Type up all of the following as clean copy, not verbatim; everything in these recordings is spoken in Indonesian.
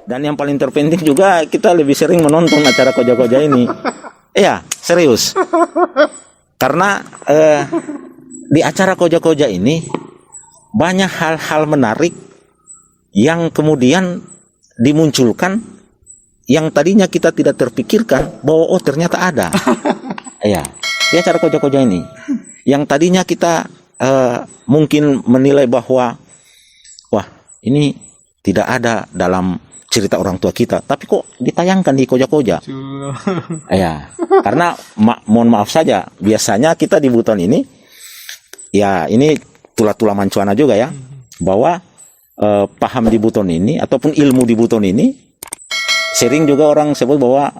Dan yang paling terpenting juga kita lebih sering menonton acara koja-koja ini. Iya, serius. Karena di acara koja-koja ini banyak hal-hal menarik yang kemudian dimunculkan yang tadinya kita tidak terpikirkan bahwa oh ternyata ada. Iya, di acara koja-koja ini yang tadinya kita mungkin menilai bahwa wah ini tidak ada dalam cerita orang tua kita, tapi kok ditayangkan di koja-koja. Ya, karena mohon maaf saja, biasanya kita di Buton ini, ya ini tula-tula mancuana juga ya, bahwa paham di Buton ini ataupun ilmu di Buton ini, sering juga orang sebut bahwa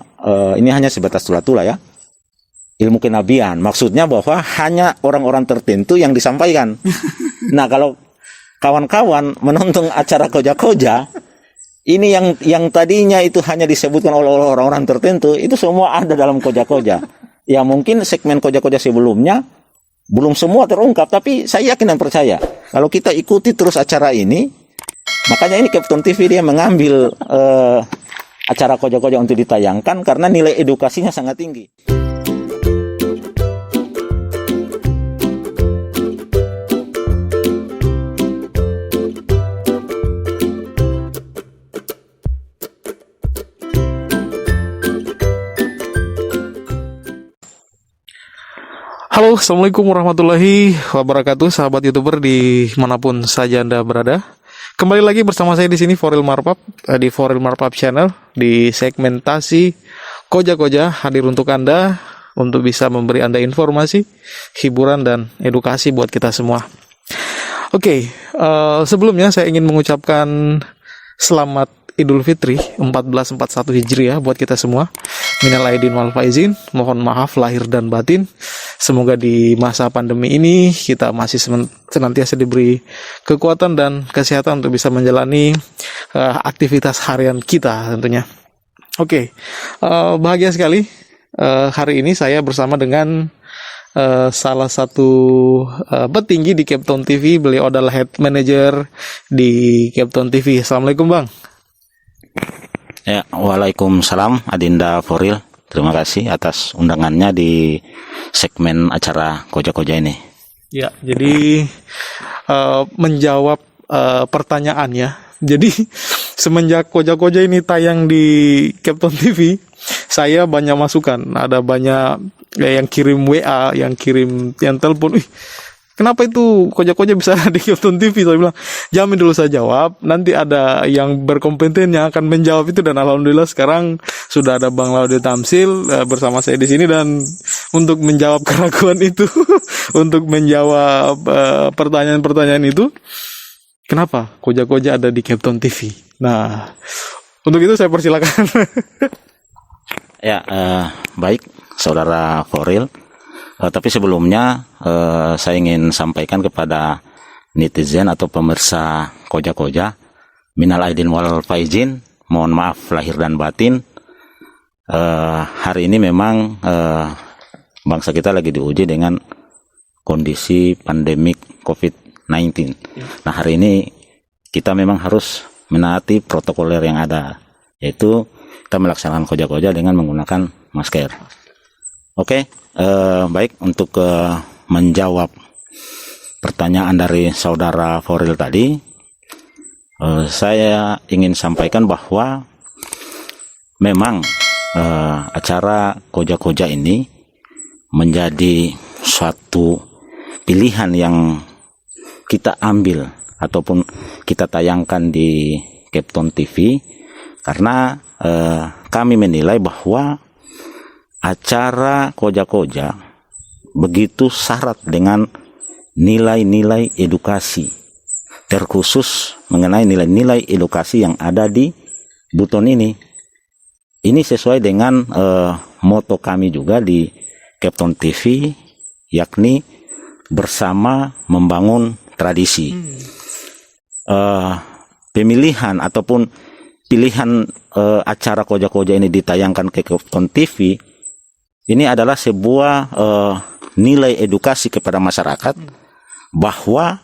ini hanya sebatas tula-tula ya, ilmu kenabian. Maksudnya bahwa hanya orang-orang tertentu yang disampaikan. Nah kalau kawan-kawan menonton acara koja-koja, ini yang tadinya itu hanya disebutkan oleh orang-orang tertentu, itu semua ada dalam koja-koja. Ya mungkin segmen koja-koja sebelumnya belum semua terungkap, tapi saya yakin dan percaya kalau kita ikuti terus acara ini, makanya ini Kepton TV dia mengambil acara koja-koja untuk ditayangkan karena nilai edukasinya sangat tinggi. Halo, assalamualaikum warahmatullahi wabarakatuh, sahabat YouTuber dimanapun saja Anda berada. Kembali lagi bersama saya di sini Foril Marpap di Foril Marpap Channel di segmentasi koja-koja, hadir untuk Anda untuk bisa memberi Anda informasi, hiburan dan edukasi buat kita semua. Oke, sebelumnya saya ingin mengucapkan selamat Idul Fitri 1441 Hijriah buat kita semua. Minal aidin wal faizin, mohon maaf lahir dan batin. Semoga di masa pandemi ini kita masih senantiasa diberi kekuatan dan kesehatan untuk bisa menjalani aktivitas harian kita tentunya. Oke, bahagia sekali hari ini saya bersama dengan salah satu petinggi di Kepton TV. Beliau adalah head manager di Kepton TV. Assalamualaikum Bang. Ya, waalaikumsalam Adinda Foril. Terima kasih atas undangannya di segmen acara koja-koja ini. Ya, jadi menjawab pertanyaan ya. Jadi semenjak koja-koja ini tayang di Kepton TV, saya banyak masukan. Ada banyak yang kirim WA, yang telepon. Kenapa itu koja-koja bisa di Kepton TV? Saya bilang, jamin dulu saya jawab. Nanti ada yang berkompeten yang akan menjawab itu. Dan alhamdulillah sekarang sudah ada Bang Laude Tamsil bersama saya di sini. Dan untuk menjawab keraguan itu, untuk menjawab pertanyaan-pertanyaan itu, kenapa koja-koja ada di Kepton TV? Nah, untuk itu saya persilakan. Ya, baik Saudara Foril. Tapi sebelumnya saya ingin sampaikan kepada netizen atau pemirsa koja-koja, minal aidin wal faizin, mohon maaf lahir dan batin. Hari ini memang bangsa kita lagi diuji dengan kondisi pandemik COVID-19. Nah hari ini kita memang harus menaati protokoler yang ada, yaitu kita melaksanakan koja-koja dengan menggunakan masker. Oke, baik untuk menjawab pertanyaan dari saudara Foril tadi, saya ingin sampaikan bahwa memang acara koja-koja ini menjadi suatu pilihan yang kita ambil ataupun kita tayangkan di Kepton TV karena kami menilai bahwa acara koja-koja begitu syarat dengan nilai-nilai edukasi, terkhusus mengenai nilai-nilai edukasi yang ada di Buton ini. Ini sesuai dengan moto kami juga di Kepton TV, yakni bersama membangun tradisi. Pemilihan ataupun pilihan acara koja-koja ini ditayangkan ke Kepton TV, ini adalah sebuah nilai edukasi kepada masyarakat bahwa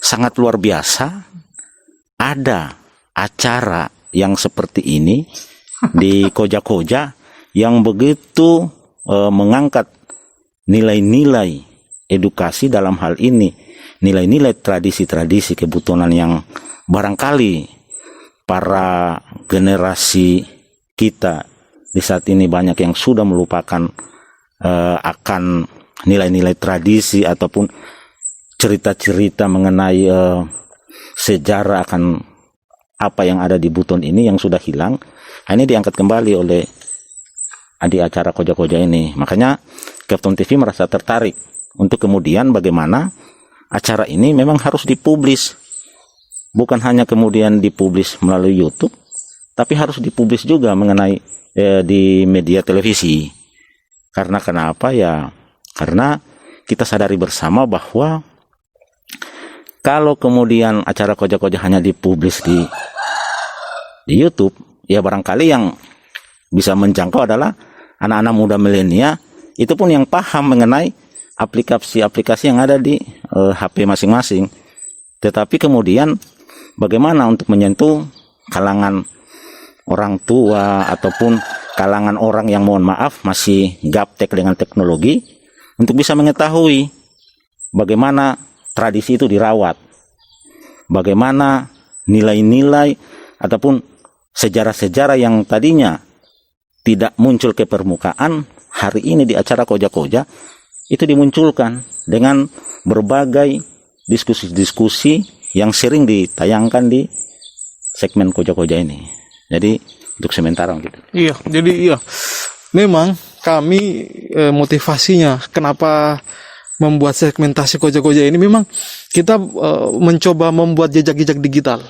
sangat luar biasa ada acara yang seperti ini di Koja-Koja yang begitu mengangkat nilai-nilai edukasi dalam hal ini, nilai-nilai tradisi-tradisi kebutuhan yang barangkali para generasi kita di saat ini banyak yang sudah melupakan akan nilai-nilai tradisi ataupun cerita-cerita mengenai sejarah akan apa yang ada di Buton ini yang sudah hilang. Ini diangkat kembali oleh di acara Koja-Koja ini. Makanya Kepton TV merasa tertarik untuk kemudian bagaimana acara ini memang harus dipublis. Bukan hanya kemudian dipublis melalui YouTube, tapi harus dipublis juga mengenai di media televisi. Karena kenapa ya? Karena kita sadari bersama bahwa kalau kemudian acara Koja-Koja hanya dipublis di YouTube, ya barangkali yang bisa menjangkau adalah anak-anak muda milenial, itu pun yang paham mengenai aplikasi-aplikasi yang ada di HP masing-masing. Tetapi kemudian bagaimana untuk menyentuh kalangan orang tua ataupun kalangan orang yang mohon maaf masih gaptek dengan teknologi untuk bisa mengetahui bagaimana tradisi itu dirawat, bagaimana nilai-nilai ataupun sejarah-sejarah yang tadinya tidak muncul ke permukaan, hari ini di acara Koja-Koja itu dimunculkan dengan berbagai diskusi-diskusi yang sering ditayangkan di segmen Koja-Koja ini. Jadi untuk sementara gitu. Iya, jadi iya. Memang kami motivasinya kenapa membuat segmentasi Koja-Koja ini memang kita mencoba membuat jejak-jejak digital.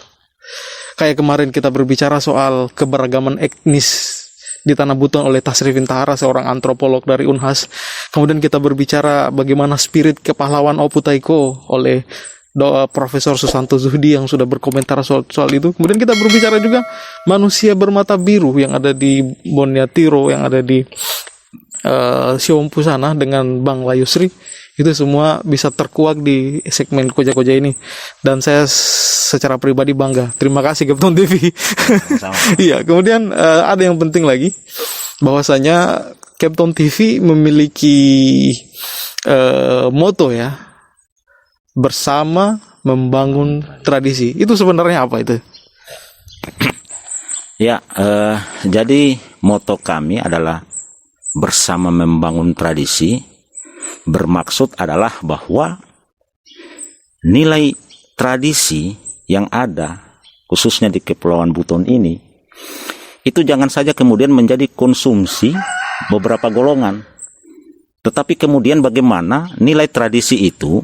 Kayak kemarin kita berbicara soal keberagaman etnis di Tanah Buton oleh Tasrifin Tahara, seorang antropolog dari Unhas. Kemudian kita berbicara bagaimana spirit kepahlawan Opu Taiko oleh Profesor Susanto Zuhdi yang sudah berkomentar soal itu. Kemudian kita berbicara juga manusia bermata biru yang ada di Boniatiro, yang ada di Siompu sana dengan Bang Layusri. Itu semua bisa terkuak di segmen Koja-Koja ini. Dan saya secara pribadi bangga. Terima kasih Kepton TV. Iya, kemudian ada yang penting lagi, bahwasanya Kepton TV memiliki moto ya, bersama membangun tradisi. Itu sebenarnya apa itu? Ya, jadi moto kami adalah bersama membangun tradisi. Bermaksud adalah bahwa nilai tradisi yang ada khususnya di Kepulauan Buton ini itu jangan saja kemudian menjadi konsumsi beberapa golongan, tetapi kemudian bagaimana nilai tradisi itu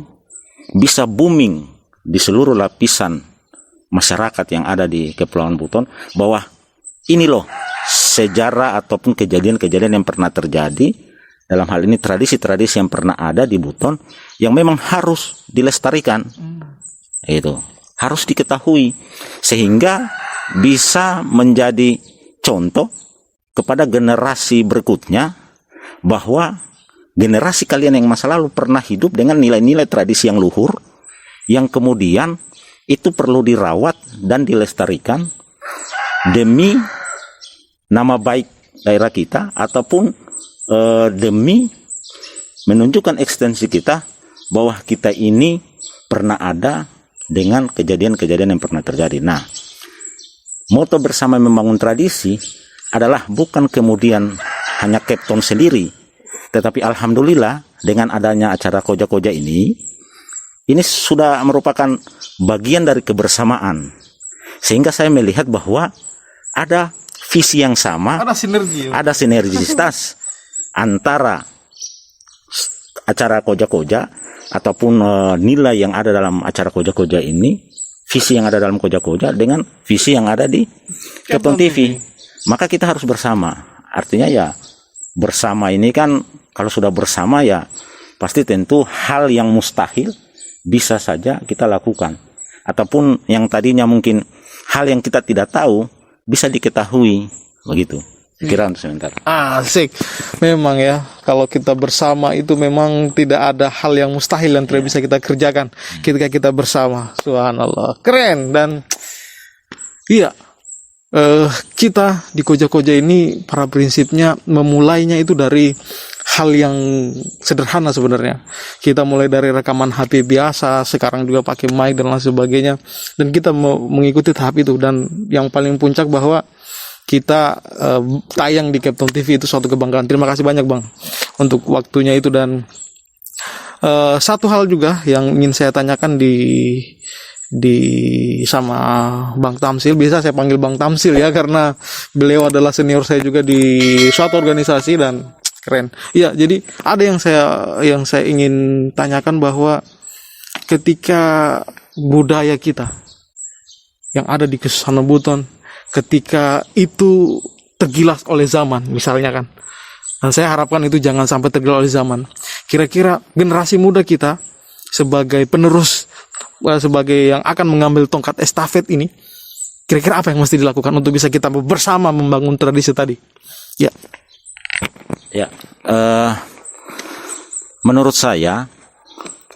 bisa booming di seluruh lapisan masyarakat yang ada di Kepulauan Buton, bahwa ini loh sejarah ataupun kejadian-kejadian yang pernah terjadi, dalam hal ini tradisi-tradisi yang pernah ada di Buton yang memang harus dilestarikan. Itu harus diketahui sehingga bisa menjadi contoh kepada generasi berikutnya bahwa generasi kalian yang masa lalu pernah hidup dengan nilai-nilai tradisi yang luhur, yang kemudian itu perlu dirawat dan dilestarikan demi nama baik daerah kita ataupun demi menunjukkan ekstensi kita bahwa kita ini pernah ada dengan kejadian-kejadian yang pernah terjadi. Nah, moto bersama membangun tradisi adalah bukan kemudian hanya Kepton sendiri, tetapi alhamdulillah dengan adanya acara Koja-Koja ini sudah merupakan bagian dari kebersamaan, sehingga saya melihat bahwa ada visi yang sama, ada sinergisitas antara acara Koja-Koja ataupun nilai yang ada dalam acara Koja-Koja ini, visi yang ada dalam Koja-Koja dengan visi yang ada di Kepton TV. Maka kita harus bersama. Artinya ya bersama ini kan, kalau sudah bersama ya pasti tentu hal yang mustahil bisa saja kita lakukan, ataupun yang tadinya mungkin hal yang kita tidak tahu bisa diketahui begitu. Kira untuk sebentar. Asik. Memang ya, kalau kita bersama itu memang tidak ada hal yang mustahil yang tidak bisa kita kerjakan ketika kita bersama. Subhanallah. Keren. Dan iya, kita di Koja-Koja ini para prinsipnya memulainya itu dari hal yang sederhana sebenarnya. Kita mulai dari rekaman HP biasa, sekarang juga pakai mic dan lain sebagainya, dan kita mengikuti tahap itu. Dan yang paling puncak bahwa kita tayang di Captain TV itu suatu kebanggaan. Terima kasih banyak Bang untuk waktunya itu. Dan satu hal juga yang ingin saya tanyakan di sama Bang Tamsil, bisa saya panggil Bang Tamsil ya, karena beliau adalah senior saya juga di suatu organisasi dan keren. Iya, jadi ada yang saya ingin tanyakan bahwa ketika budaya kita yang ada di Kesana Buton, ketika itu tergilas oleh zaman misalnya kan, dan saya harapkan itu jangan sampai tergilas oleh zaman. Kira-kira generasi muda kita sebagai penerus, sebagai yang akan mengambil tongkat estafet ini, kira-kira apa yang mesti dilakukan untuk bisa kita bersama membangun tradisi tadi? Ya. Ya, menurut saya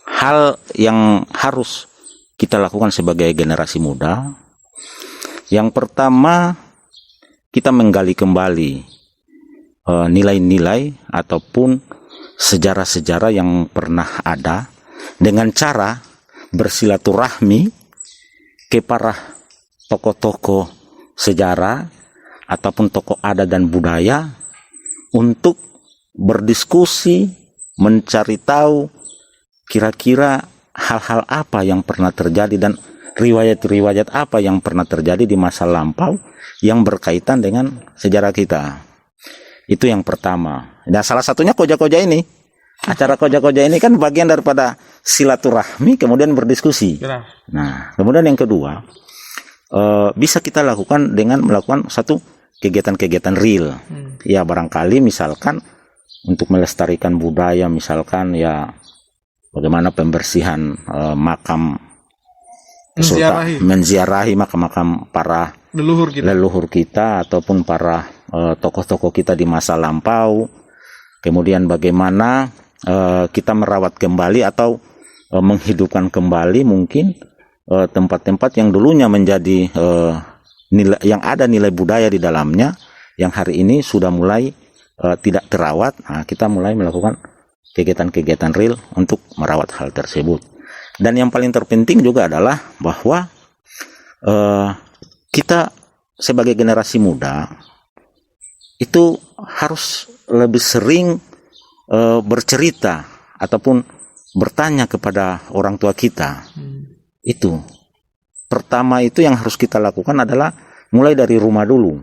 hal yang harus kita lakukan sebagai generasi muda, yang pertama kita menggali kembali nilai-nilai ataupun sejarah-sejarah yang pernah ada dengan cara bersilaturahmi ke para tokoh-tokoh sejarah ataupun tokoh adat dan budaya untuk berdiskusi, mencari tahu kira-kira hal-hal apa yang pernah terjadi dan riwayat-riwayat apa yang pernah terjadi di masa lampau yang berkaitan dengan sejarah kita. Itu yang pertama. Dan salah satunya Koja-Koja ini. Acara Koja-Koja ini kan bagian daripada silaturahmi kemudian berdiskusi. Nah, kemudian yang kedua, bisa kita lakukan dengan melakukan satu kegiatan-kegiatan real. Ya, barangkali misalkan untuk melestarikan budaya, misalkan ya bagaimana pembersihan makam, menziarahi makam-makam para leluhur kita ataupun para tokoh-tokoh kita di masa lampau. Kemudian bagaimana kita merawat kembali atau menghidupkan kembali mungkin tempat-tempat yang dulunya menjadi nilai, yang ada nilai budaya di dalamnya, yang hari ini sudah mulai tidak terawat. Nah, kita mulai melakukan kegiatan-kegiatan real untuk merawat hal tersebut. Dan yang paling terpenting juga adalah bahwa kita sebagai generasi muda itu harus lebih sering bercerita ataupun bertanya kepada orang tua kita. Itu pertama, itu yang harus kita lakukan adalah mulai dari rumah dulu.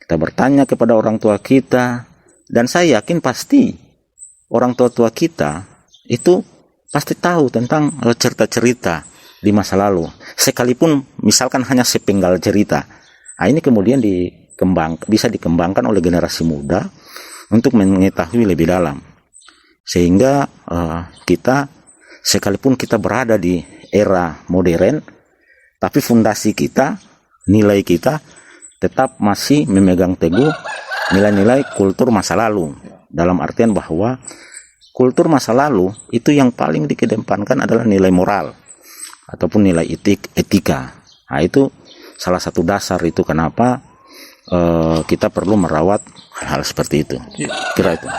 Kita bertanya kepada orang tua kita, dan saya yakin pasti orang tua kita itu pasti tahu tentang cerita-cerita di masa lalu, sekalipun misalkan hanya sepenggal cerita. Nah, ini kemudian bisa dikembangkan oleh generasi muda untuk mengetahui lebih dalam, sehingga kita sekalipun kita berada di era modern, tapi fondasi kita, nilai kita tetap masih memegang teguh nilai-nilai kultur masa lalu. Dalam artian bahwa kultur masa lalu itu yang paling dikedepankan adalah nilai moral ataupun nilai etika. Nah, itu salah satu dasar itu kenapa kita perlu merawat hal-hal seperti itu. Kira itu.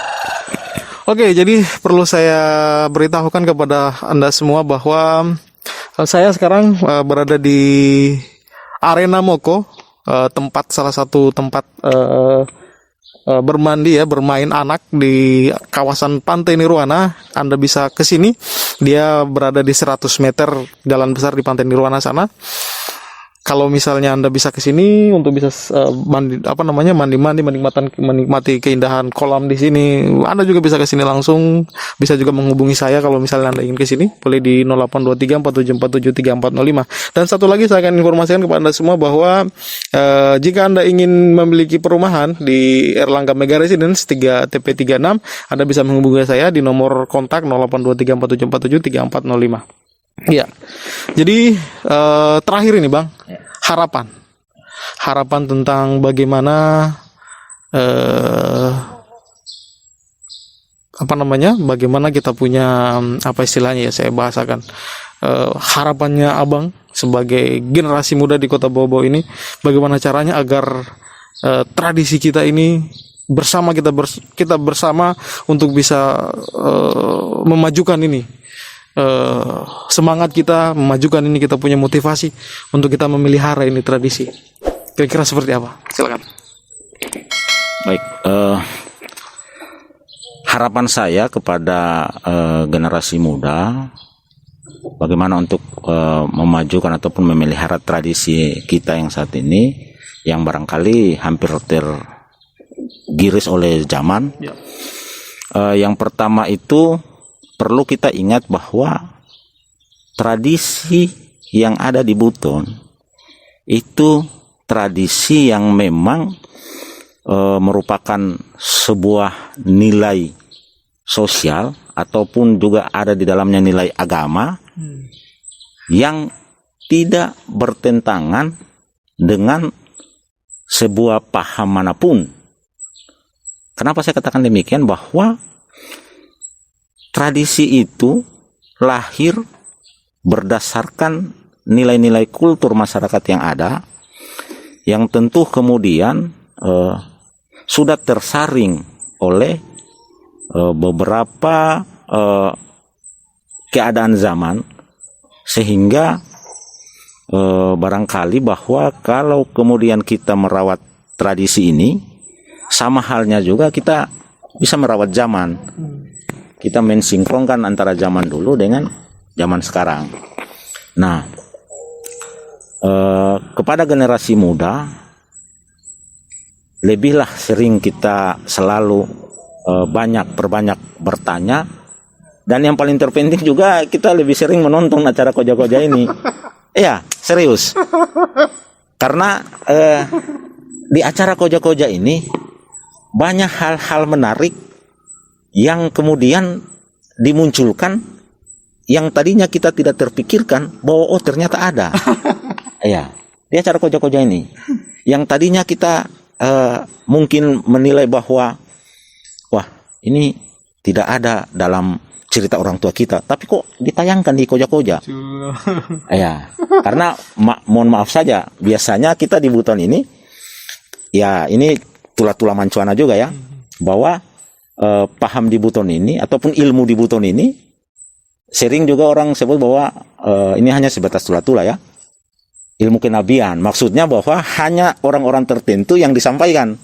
Oke, jadi perlu saya beritahukan kepada Anda semua bahwa saya sekarang berada di Arena Moko, salah satu tempat bermandi ya, bermain anak di kawasan Pantai Nirwana. Anda bisa ke sini. Dia berada di 100 meter jalan besar di Pantai Nirwana sana. Kalau misalnya Anda bisa ke sini untuk bisa mandi-mandi, menikmati keindahan kolam di sini, Anda juga bisa ke sini langsung. Bisa juga menghubungi saya kalau misalnya Anda ingin ke sini, boleh di 082347473405. Dan satu lagi saya akan informasikan kepada Anda semua bahwa jika Anda ingin memiliki perumahan di Erlangga Mega Residence 3 TP36, Anda bisa menghubungi saya di nomor kontak 082347473405. Iya. Jadi terakhir ini Bang, harapan tentang bagaimana bagaimana kita punya apa istilahnya ya, saya bahasakan harapannya Abang sebagai generasi muda di Kota Bau-Bau ini, bagaimana caranya agar tradisi kita ini bersama kita bersama untuk bisa memajukan ini, semangat kita memajukan ini, kita punya motivasi untuk kita memelihara ini tradisi. Kira-kira seperti apa? Silakan. Baik, harapan saya kepada generasi muda, bagaimana untuk memajukan ataupun memelihara tradisi kita yang saat ini, yang barangkali hampir tergiris oleh zaman. Ya. Yang pertama itu perlu kita ingat bahwa tradisi yang ada di Buton itu tradisi yang memang merupakan sebuah nilai sosial ataupun juga ada di dalamnya nilai agama yang tidak bertentangan dengan sebuah paham manapun. Kenapa saya katakan demikian? Bahwa tradisi itu lahir berdasarkan nilai-nilai kultur masyarakat yang ada, yang tentu kemudian sudah tersaring oleh beberapa keadaan zaman, sehingga barangkali bahwa kalau kemudian kita merawat tradisi ini, sama halnya juga kita bisa merawat zaman. Kita mensinkronkan antara zaman dulu dengan zaman sekarang. Nah, kepada generasi muda, lebihlah sering kita selalu perbanyak bertanya, dan yang paling terpenting juga kita lebih sering menonton acara koja-koja ini. Iya, serius. Karena di acara koja-koja ini banyak hal-hal menarik yang kemudian dimunculkan yang tadinya kita tidak terpikirkan bahwa ternyata ada. Iya, di acara koja-koja ini yang tadinya kita mungkin menilai bahwa wah, ini tidak ada dalam cerita orang tua kita, tapi kok ditayangkan di koja-koja. Ya, karena mohon maaf saja, biasanya kita di Buton ini, ya ini tula-tula mancuana juga ya, bahwa paham di Buton ini ataupun ilmu di Buton ini sering juga orang sebut bahwa ini hanya sebatas tula-tula ya, ilmu kenabian. Maksudnya bahwa hanya orang-orang tertentu yang disampaikan.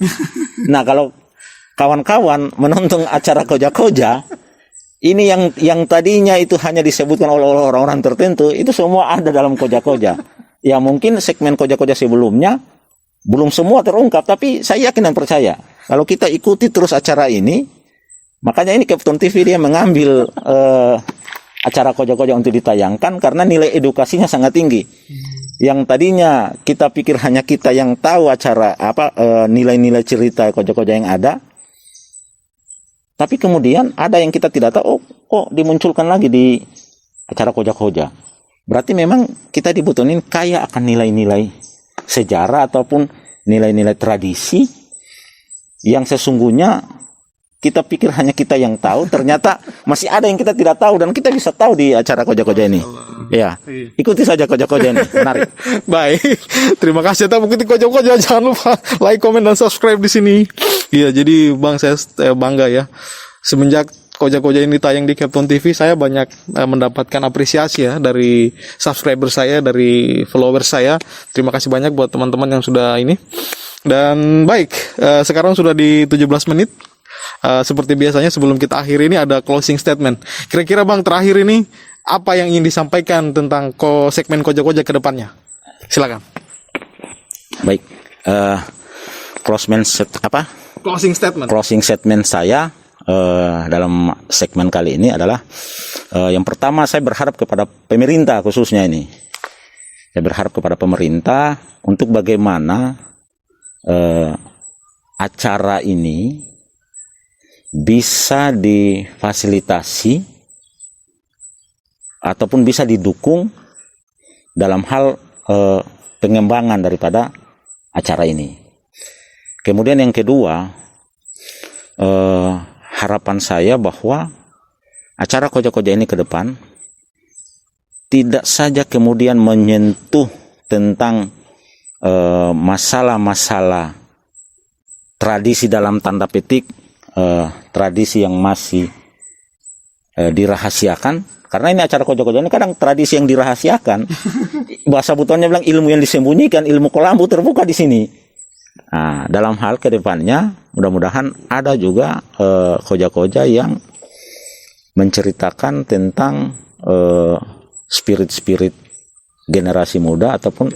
Nah, kalau kawan-kawan menonton acara koja-koja ini, yang tadinya itu hanya disebutkan oleh orang-orang tertentu, itu semua ada dalam koja-koja. Ya mungkin segmen koja-koja sebelumnya belum semua terungkap, tapi saya yakin dan percaya kalau kita ikuti terus acara ini, makanya ini Kepton TV dia mengambil acara koja-koja untuk ditayangkan karena nilai edukasinya sangat tinggi. Yang tadinya kita pikir hanya kita yang tahu acara nilai-nilai cerita koja-koja yang ada, tapi kemudian ada yang kita tidak tahu, kok dimunculkan lagi di acara koja-koja. Berarti memang kita di Buton ini kaya akan nilai-nilai sejarah ataupun nilai-nilai tradisi yang sesungguhnya kita pikir hanya kita yang tahu, ternyata masih ada yang kita tidak tahu dan kita bisa tahu di acara koja-koja ini. Ya, ikuti saja koja-koja ini, menarik. Baik, terima kasih tetap mengikuti koja-koja. Jangan lupa like, komen, dan subscribe di sini. Iya, jadi Bang, saya bangga ya. Semenjak koja-koja ini tayang di Kepton TV, saya banyak mendapatkan apresiasi ya dari subscriber saya, dari follower saya. Terima kasih banyak buat teman-teman yang sudah ini. Dan baik, sekarang sudah di 17 menit. Seperti biasanya sebelum kita akhiri ini ada closing statement. Kira-kira Bang, terakhir ini apa yang ingin disampaikan tentang segmen koja-koja ke depannya? Silakan. Baik, closing statement saya dalam segmen kali ini adalah yang pertama, saya berharap kepada pemerintah khususnya ini. Saya berharap kepada pemerintah untuk bagaimana acara ini bisa difasilitasi ataupun bisa didukung dalam hal pengembangan daripada acara ini. Kemudian yang kedua, harapan saya bahwa acara koja-koja ini ke depan tidak saja kemudian menyentuh tentang masalah-masalah tradisi dalam tanda petik, tradisi yang masih dirahasiakan, karena ini acara koja-koja ini kadang tradisi yang dirahasiakan. Bahasa butuhannya bilang ilmu yang disembunyikan, ilmu kelambu terbuka di sini. Nah, dalam hal kedepannya mudah-mudahan ada juga koja-koja yang menceritakan tentang spirit-spirit generasi muda ataupun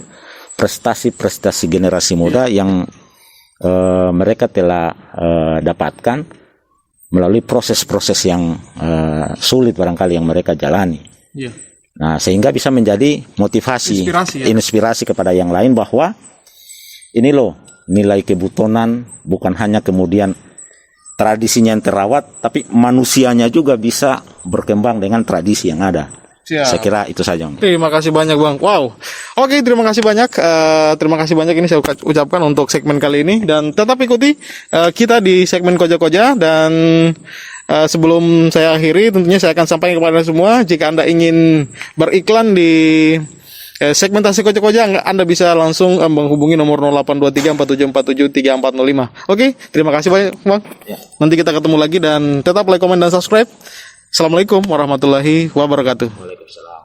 prestasi-prestasi generasi muda yang mereka telah dapatkan melalui proses-proses yang sulit barangkali yang mereka jalani. Iya. Nah, sehingga bisa menjadi motivasi, inspirasi kepada yang lain bahwa ini loh nilai kebutonan, bukan hanya kemudian tradisinya yang terawat, tapi manusianya juga bisa berkembang dengan tradisi yang ada. Siap. Saya kira itu saja. Terima kasih banyak Bang. Wow. Oke, terima kasih banyak. Terima kasih banyak ini saya ucapkan untuk segmen kali ini, dan tetap ikuti kita di segmen koja-koja. Dan sebelum saya akhiri, tentunya saya akan sampaikan kepada Anda semua, jika Anda ingin beriklan di segmentasi koja-koja, Anda bisa langsung menghubungi nomor 082347473405. Oke, terima kasih banyak Bang. Ya. Nanti kita ketemu lagi, dan tetap like, comment, dan subscribe. Assalamualaikum warahmatullahi wabarakatuh. Waalaikumsalam.